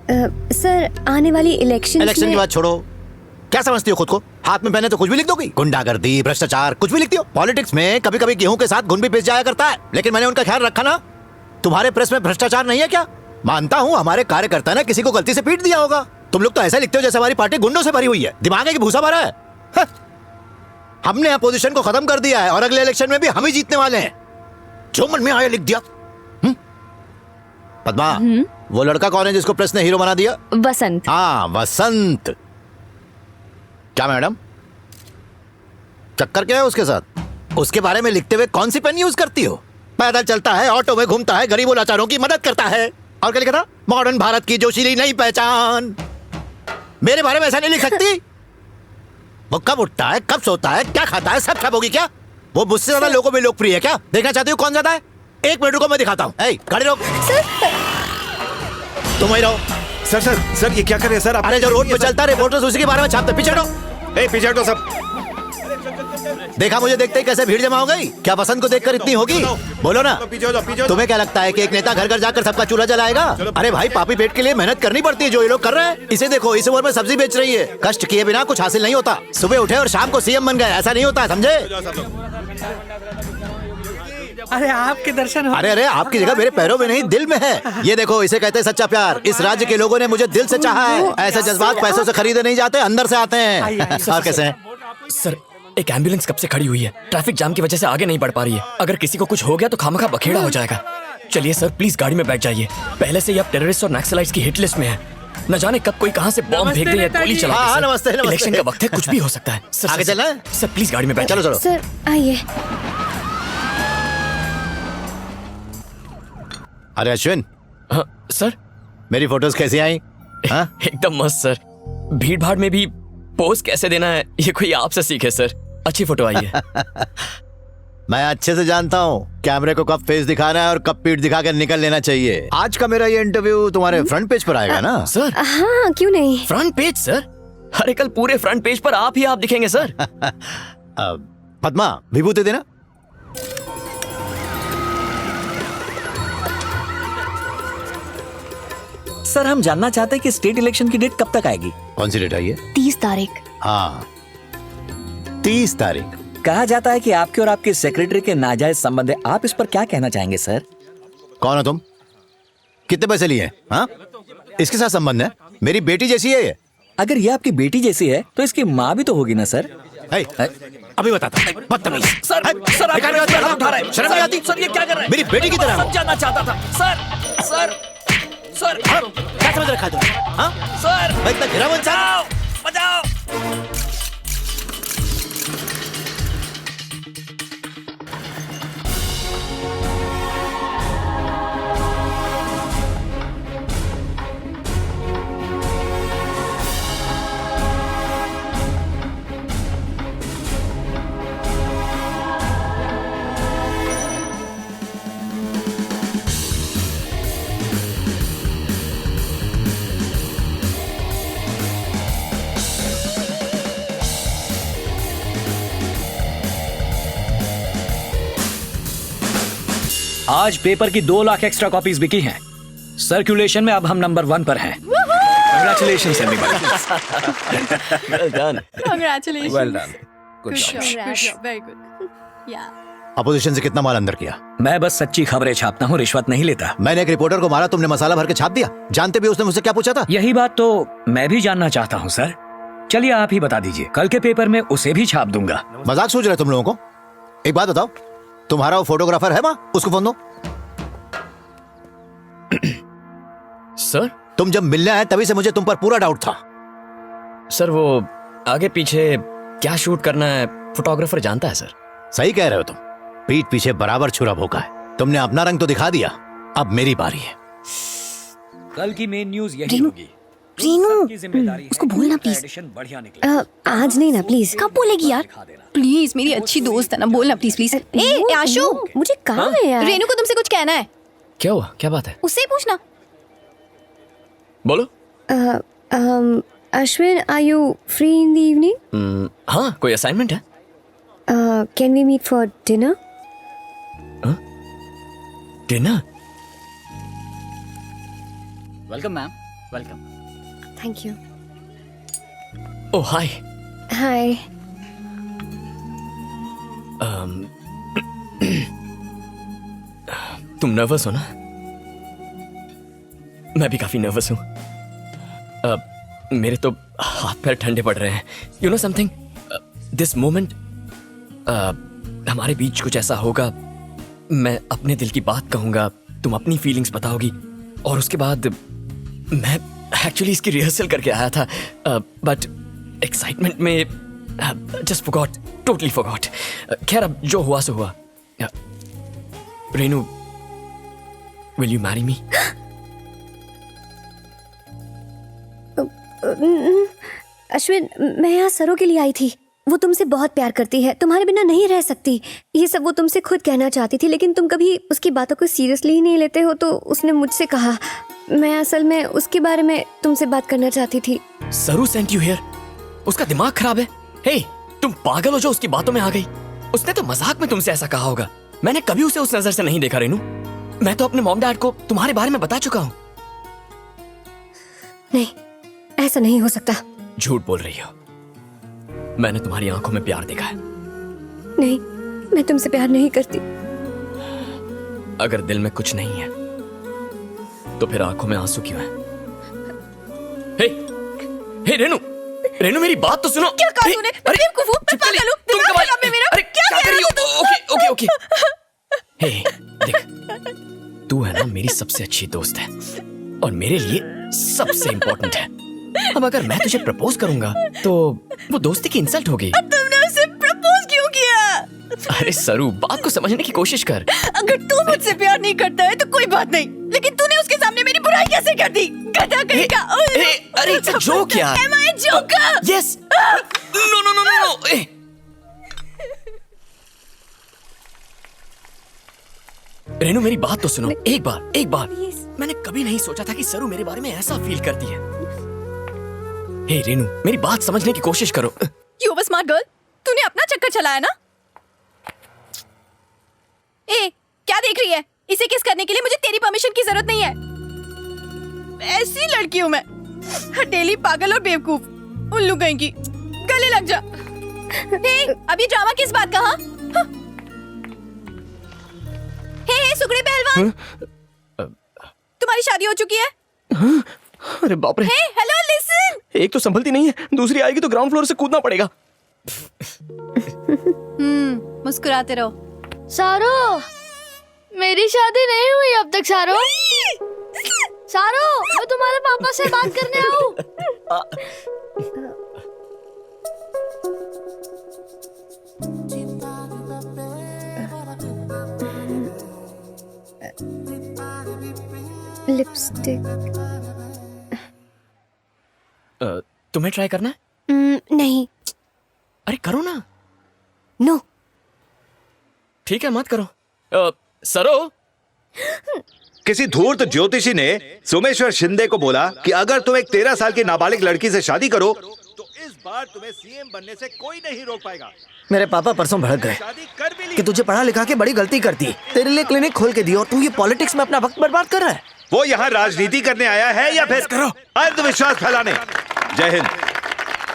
Sir आने वाली election की बात छोड़ो, क्या समझती हो खुद को? हाथ में पहने तो कुछ भी लिख दोगी? गुंडागर्दी, भ्रष्टाचार, कुछ भी लिखती हो। पॉलिटिक्स में कभी कभी गेहूं के साथ घुन भी पिस जाया करता है, लेकिन मैंने उनका ख्याल रखा ना। तुम्हारे प्रेस में भ्रष्टाचार नहीं है क्या? मानता हूँ हमारे कार्यकर्ता ने किसी को गलती से पीट दिया होगा। तुम लोग तो ऐसा लिखते हो जैसे हमारी पार्टी गुंडों से भरी हुई है। दिमाग है कि भूसा भरा है? हमने अपोजिशन को खत्म कर दिया है और अगले इलेक्शन में भी हम ही जीतने वाले हैं। जो मन में आया लिख दिया। पद्मा, वो लड़का कौन है जिसको प्रेस ने हीरो बना दिया? वसंत। हाँ, वसंत। क्या मैडम, चक्कर क्या है उसके साथ? उसके बारे में लिखते हुए कौन सी पेन यूज करती हो? पैदल चलता है, ऑटो में घूमता है, गरीबों लाचारों की मदद करता है, और क्या लिखा था? मॉडर्न भारत की जोशीली नई पहचान। मेरे बारे में ऐसा नहीं लिख सकती। वो कब उठता है, कब सोता है, क्या खाता है, सब होगी क्या? वो मुझसे ज्यादा लोगों में लोकप्रिय है क्या? देखना चाहती हो कौन ज्यादा है? 1 मिनट रुको, मैं दिखाता हूँ। गाड़ी रोक। तुम वही रहो। सर सर सर, ये क्या कर रहे हैं सर? अरे जो रोड पे चलता है रिपोर्टर्स उसी के बारे में छापते। पीछे हटो। पीछे हटो सब। देखा मुझे देखते ही कैसे भीड़ जमा हो गई? क्या वसंत को देखकर इतनी होगी? बोलो ना। तुम्हें क्या लगता है कि एक नेता घर घर जाकर सबका चूल्हा जलाएगा? अरे भाई, पापी पेट के लिए मेहनत करनी पड़ती है, जो ये लोग कर रहे हैं। इसे देखो, इस उम्र में सब्जी बेच रही है। कष्ट किए बिना कुछ हासिल नहीं होता। सुबह उठे और शाम को सीएम बन गए, ऐसा नहीं होता, समझे? अरे आपके दर्शन हो। अरे आपकी जगह मेरे पैरों में नहीं, दिल में है। ये देखो, इसे कहते हैं सच्चा प्यार। इस राज्य के लोगों ने मुझे दिल से चाहा है। ऐसे जज्बात पैसों से खरीदे नहीं जाते, अंदर से आते हैं। और कैसे हैं? सर, एक एम्बुलेंस कब से खड़ी हुई है, ट्रैफिक जाम की वजह से आगे नहीं बढ़ पा रही है। अगर किसी को कुछ हो गया तो खामखा बखेड़ा हो जाएगा। चलिए सर, प्लीज गाड़ी में बैठ जाइए। पहले से ही आप टेररिस्ट और नक्सलाइट्स की हिट लिस्ट में है। न जाने कब कोई कहां से बॉम्ब फेंक दे या गोली चला दे। हाँ, नमस्ते, नमस्ते। इलेक्शन का वक्त है, कुछ भी हो सकता है। सर, आगे चलना है? सर प्लीज गाड़ी में बैठ। चलो चलो सर आइए। अरे अश्विन। हाँ, सर मेरी फोटोज कैसी आई? हाँ? एकदम मस्त सर। भीड़ भाड़ में भी पोज कैसे देना है, ये कोई आपसे सीखे सर। अच्छी फोटो आई है। मैं अच्छे से जानता हूँ कैमरे को कब फेस दिखाना है और कब पीठ दिखाकर निकल लेना चाहिए। आज का मेरा ये इंटरव्यू तुम्हारे फ्रंट पेज पर आएगा ना? सर हाँ, क्यों नहीं? Front page sir? अरे कल पूरे फ्रंट पेज पर आप ही आप दिखेंगे सर। पद्मा, विभूति देना। सर हम जानना चाहते हैं कि स्टेट इलेक्शन की डेट कब तक आएगी? कौन सी डेट आई है? 30 तारीख। हाँ, 30 तारीख। कहा जाता है कि आपके और आपके सेक्रेटरी के नाजायज संबंध है। आप इस पर क्या कहना चाहेंगे सर? कौन हो तुम? कितने पैसे लिए? हाँ, इसके साथ संबंध है? मेरी बेटी जैसी है ये। अगर ये आपकी बेटी जैसी है तो इसकी माँ भी तो होगी ना सर? अभी बताता। बदतमीज। सर आप गलत उठा रहे हैं। शर्म नहीं आती? सर ये क्या कर रहे हैं? मेरी बेटी की तरह हो। जानना चाहता था सर। सर सर क्या समझ रखा है तुमने? हाँ? सर मैं इतना गिरा हुआ इंसान? बचाओ। आज पेपर की 2 लाख एक्स्ट्रा कॉपीज बिकी हैं। सर्कुलेशन में अब हम नंबर 1 पर हैं। Congratulations everybody. Well done. Congratulations. Well done. Good Good job. job. Good job. Very good. Yeah. Opposition से कितना माल अंदर किया? मैं बस सच्ची खबरें छापता हूँ, रिश्वत नहीं लेता। मैंने एक रिपोर्टर को मारा, तुमने मसाला भर के छाप दिया। जानते भी उसने मुझसे क्या पूछा था? यही बात तो मैं भी जानना चाहता हूँ सर। चलिए आप ही बता दीजिए, कल के पेपर में उसे भी छाप दूंगा। मजाक सोच रहे तुम लोगों को? एक बात बताओ, तुम्हारा वो फोटोग्राफर है वहाँ? उसको फोन दो। सर तुम जब मिलने आए तभी से मुझे तुम पर पूरा डाउट था। सर वो आगे पीछे क्या शूट करना है फोटोग्राफर जानता है सर। सही कह रहे हो तुम। पीठ पीछे बराबर छुरा भोंका है। तुमने अपना रंग तो दिखा दिया, अब मेरी बारी है। कल की मेन न्यूज यही होगी। रीनू, उसको बोलना प्लीज। बढ़िया निकला। आज नहीं ना प्लीज। कब बोलेगी यार? प्लीज, मेरी अच्छी दोस्त है ना, बोलना प्लीज प्लीज। ए आशु, मुझे काम है यार। रेनू को तुमसे कुछ कहना है। क्या हुआ, क्या बात है? उससे ही पूछना। बोलो। Ashwin, are you free in the evening? हाँ, कोई असाइनमेंट है? Can we meet for dinner? Dinner? Welcome ma'am. Welcome. Thank you. Oh hi. Hi. तुम नर्वस हो ना? मैं भी काफी नर्वस हूं। मेरे तो हाथ पैर ठंडे पड़ रहे हैं। You know something, this moment हमारे बीच कुछ ऐसा होगा, मैं अपने दिल की बात कहूंगा, तुम अपनी फीलिंग्स बताओगी, और उसके बाद मैं एक्चुअली इसकी रिहर्सल करके आया था, बट एक्साइटमेंट में जस्ट फॉरगॉट, टोटली फॉरगॉट। खैर, अब जो हुआ सो हुआ। Renu, will you marry me? Ashwin, मैं यहाँ सरो के लिए आई थी। वो तुमसे बहुत प्यार करती है, तुम्हारे बिना नहीं रह सकती। ये सब वो तुमसे खुद कहना चाहती थी, लेकिन तुम कभी उसकी बातों को सीरियसली ही नहीं लेते हो, तो उसने मुझसे कहा। मैं असल में उसके बारे में तुमसे बात करना चाहती थी। सरू सेंट यू हियर? उसका दिमाग खराब है। हे, तुम पागल हो जो उसकी बातों में आ गई? उसने तो मजाक में तुमसे ऐसा कहा होगा। मैंने कभी उसे उस नजर से नहीं देखा रेनू। मैं तो अपने मॉम डैड को तुम्हारे बारे में बता चुका हूँ। नहीं, ऐसा नहीं हो सकता। झूठ बोल रही हो। मैंने तुम्हारी आंखों में प्यार देखा है। नहीं, मैं तुमसे प्यार नहीं करती। अगर दिल में कुछ नहीं है तो फिर आंखों में आंसू क्यों है? हे, हे रेनू, रेनू मेरी बात तो सुनो। क्या कहा तूने? मैं बेवकूफ हूँ, मैं पागल हूँ, दिमाग खराब है मेरा। अरे क्या कर रही हो? Okay okay okay. हे देख, तू है ना मेरी सबसे अच्छी दोस्त है और मेरे लिए सबसे इम्पोर्टेंट है। अब अगर मैं तुझे प्रपोज करूंगा तो वो दोस्ती की इंसल्ट होगी। तुमने उसे प्रपोज क्यों किया? अरे सरू, बात को समझने की कोशिश कर। अगर तू मुझसे प्यार नहीं करता है तो कोई बात नहीं, लेकिन तूने उसके सामने मेरी बुराई कैसे कर दी? गधा कहीं का। अरे इट्स अ जोक यार। Am I a joker? Yes. No no no no no. Renu मेरी बात तो सुनो, एक बार। मैंने कभी नहीं सोचा था कि सरू मेरे बारे में ऐसा फील करती है। हे रेनू, मेरी बात समझने की कोशिश करो। You were smart girl. तूने अपना चक्कर चलाया ना? ए, क्या देख रही है? इसे किस करने के लिए मुझे तेरी परमिशन की जरूरत नहीं है। ऐसी लड़की हूँ मैं, हटेली, पागल और बेवकूफ। उल्लू कहीं की। गले लग जा। हे, अभी ड्रामा किस बात का? हाँ? हे सुगड़े पहलवान, तुम्हारी शादी हो चुकी है? अरे बाप रे। हे, हेलो, लिसन। एक तो संभलती नहीं है, दूसरी आएगी तो ग्राउंड फ्लोर से कूदना पड़ेगा। मुस्कुराते रहो। सारो, मेरी शादी नहीं हुई अब तक। सारो, सारो, मैं तुम्हारे पापा से बात करने आऊं? लिपस्टिक। तुम्हें ट्राई करना है? नहीं। अरे करो ना। नो। ठीक है, मत करो। सरो, किसी धूर्त ज्योतिषी ने सोमेश्वर शिंदे को बोला कि अगर तुम एक 13 साल की नाबालिग लड़की से शादी करो तो इस बार तुम्हें सीएम बनने से कोई नहीं रोक पाएगा। मेरे पापा परसों भड़क गए शादी कर भी ली कि तुझे पढ़ा लिखा के बड़ी गलती कर दी। तेरे लिए क्लिनिक खोल के दी और तू ये पॉलिटिक्स में अपना वक्त बर्बाद कर रहा है। वो यहाँ राजनीति करने आया है या फिर अंधविश्वास फैलाने? जय हिंद।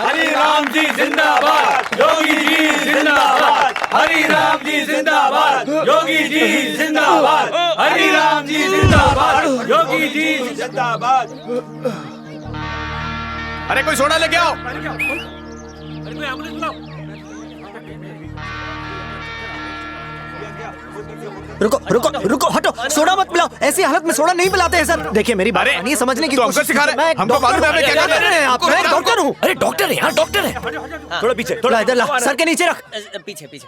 हरि राम जी जिंदाबाद, योगी जी जिंदाबाद। हरि राम जी जिंदाबाद, योगी जी जिंदाबाद। हरि राम जी जिंदाबाद, योगी जी जिंदाबाद। अरे कोई सोडा लेके आओ। रुको रुको रुको, हटो। सोडा मत पिलाओ, ऐसी हालत में सोडा नहीं पिलाते हैं सर। देखिए मेरी बात मानिए, समझने की कोशिश सिखा रहे हैं। हमको मालूम है हमें क्या कर रहे हैं आप। मैं डॉक्टर हूँ। अरे डॉक्टर है यार, डॉक्टर है। थोड़ा पीछे, थोड़ा इधर ला, सर के नीचे रख। पीछे पीछे।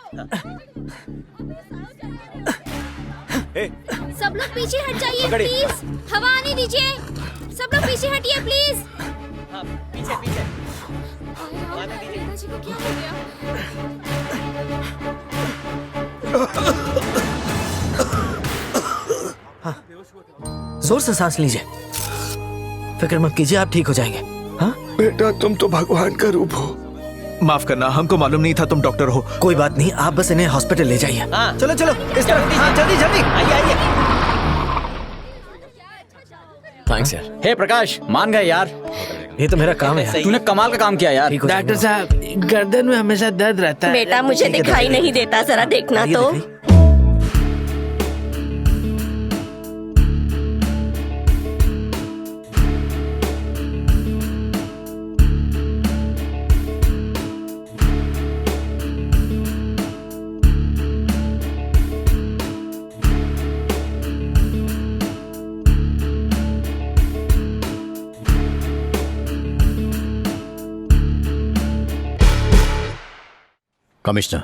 सब लोग पीछे हट जाइए प्लीज। हवा आने दीजिए। सब लोग पीछे हटिए प्लीज। पीछे पीछे। दादाजी को क्या हो गया? जोर से सांस लीजिए, फिक्र मत कीजिए, आप ठीक हो जाएंगे। हाँ बेटा, तुम तो भगवान का रूप हो। माफ करना, हमको मालूम नहीं था तुम डॉक्टर हो। कोई बात नहीं, आप बस इन्हें हॉस्पिटल ले जाइए। हाँ। चलो चलो, इस तरफ। हाँ, जल्दी जल्दी। आइए आइए। थैंक्स यार। हे प्रकाश, मान गए यार। ये तो मेरा काम है। तूने कमाल का काम किया यार। डॉक्टर साहब, गर्दन में हमेशा दर्द रहता है। बेटा मुझे दिखाई नहीं देता, जरा देखना तो। कमिश्नर,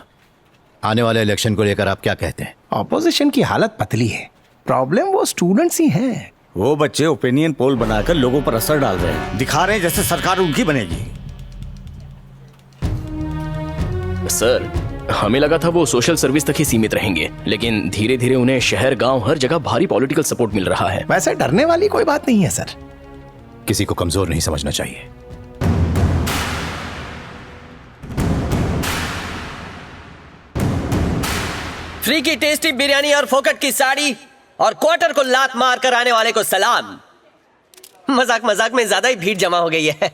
आने वाले इलेक्शन को लेकर आप क्या कहते हैं? ऑपोजिशन की हालत पतली है, प्रॉब्लम वो स्टूडेंट्स ही हैं। वो बच्चे ओपिनियन पोल बनाकर लोगों पर असर डाल रहे हैं, दिखा रहे हैं जैसे सरकार उनकी बनेगी। सर, हमें लगा था वो सोशल सर्विस तक ही सीमित रहेंगे, लेकिन धीरे धीरे उन्हें शहर गांव हर जगह भारी पॉलिटिकल सपोर्ट मिल रहा है। वैसे डरने वाली कोई बात नहीं है सर। किसी को कमजोर नहीं समझना चाहिए। फ्री की टेस्टी बिरयानी और फोकट की साड़ी और क्वार्टर को लात मार कर आने वाले को सलाम। मजाक मजाक में ज्यादा ही भीड़ जमा हो गई है।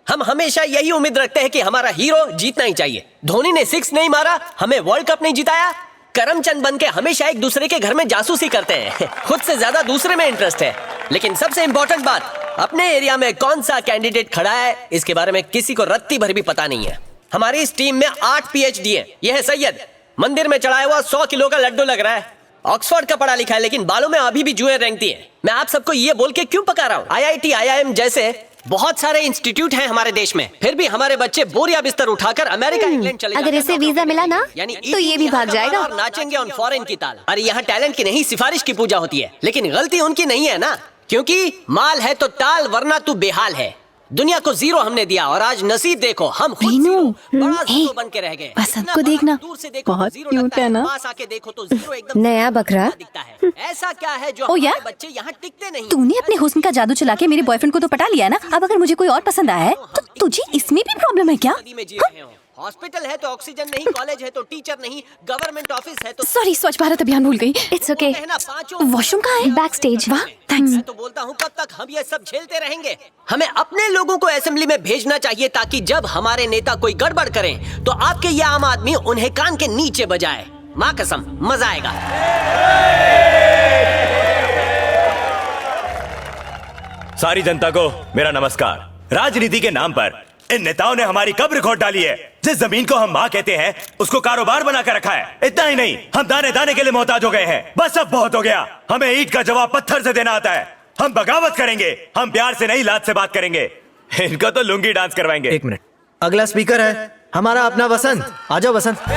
हम हमेशा यही उम्मीद रखते हैं कि हमारा हीरो जीतना ही चाहिए। धोनी ने 6 नहीं मारा, हमें वर्ल्ड कप नहीं जिताया। करमचंद बन के हमेशा एक दूसरे के घर में जासूसी करते हैं। खुद से ज्यादा दूसरे में इंटरेस्ट है। लेकिन सबसे इंपॉर्टेंट बात, अपने एरिया में कौन सा कैंडिडेट खड़ा है इसके बारे में किसी को रत्ती भर भी पता नहीं है। हमारी इस टीम में 8 PhD है। यह है सैयद, मंदिर में चढ़ाया हुआ 100 किलो का लड्डू लग रहा है। ऑक्सफोर्ड का पढ़ा लिखा है, लेकिन बालों में अभी भी जुएं रेंगती है। मैं आप सबको ये बोल के क्यों पका रहा हूँ? IIT, IIM जैसे बहुत सारे इंस्टीट्यूट हैं हमारे देश में, फिर भी हमारे बच्चे बोरिया बिस्तर उठाकर अमेरिका, इंग्लैंड चले अगर इसे वीजा मिला ना यानी तो ये भी भाग जाएगा और नाचेंगे ऑन फॉरेन की ताल। अरे यहाँ टैलेंट की नहीं सिफारिश की पूजा होती है। लेकिन गलती उनकी नहीं है ना, क्योंकि माल है तो टाल, वरना तू बेहाल है। दुनिया को 0 हमने दिया और आज नसीब देखो, हम खुद बड़ा 0 बन के रह गए। बसंत को देखना, बहुत क्यूट है ना। पास आके देखो तो 0 एकदम नया बकरा दिखता है। ऐसा क्या है जो हमारे बच्चे यहाँ टिकते नहीं? तूने अपने हुस्न का जादू चला के मेरे बॉयफ्रेंड को तो पटा लिया ना। अब अगर मुझे कोई और पसंद आया है तो तुझे इसमें भी प्रॉब्लम है क्या? नदी में जी रहे हो। हॉस्पिटल है तो ऑक्सीजन नहीं, कॉलेज है तो टीचर नहीं, गवर्नमेंट ऑफिस है तो सॉरी, स्वच्छ भारत अभियान भूल गई। It's okay. वॉशरूम कहाँ है? Back stage. वाह, थैंक्स। मैं तो बोलता हूँ कब तक हम ये सब झेलते रहेंगे? हमें अपने लोगों को असेंबली में भेजना चाहिए ताकि जब हमारे नेता कोई गड़बड़ करें तो आपके ये आम आदमी उन्हें कान के नीचे बजाए। माँ कसम, मजा आएगा। सारी जनता को मेरा नमस्कार। राजनीति के नाम पर इन नेताओं ने हमारी कब्र खोद डाली है। जिस जमीन को हम माँ कहते हैं उसको कारोबार बनाकर रखा है। इतना ही नहीं, हम दाने दाने के लिए मोहताज हो गए हैं। बस अब बहुत हो गया। हमें ईंट का जवाब पत्थर से देना आता है। हम बगावत करेंगे, हम प्यार से नहीं लात से बात करेंगे। इनको तो लुंगी डांस करवाएंगे। 1 मिनट, अगला स्पीकर है हमारा अपना वसंत। आ जाओ वसंत।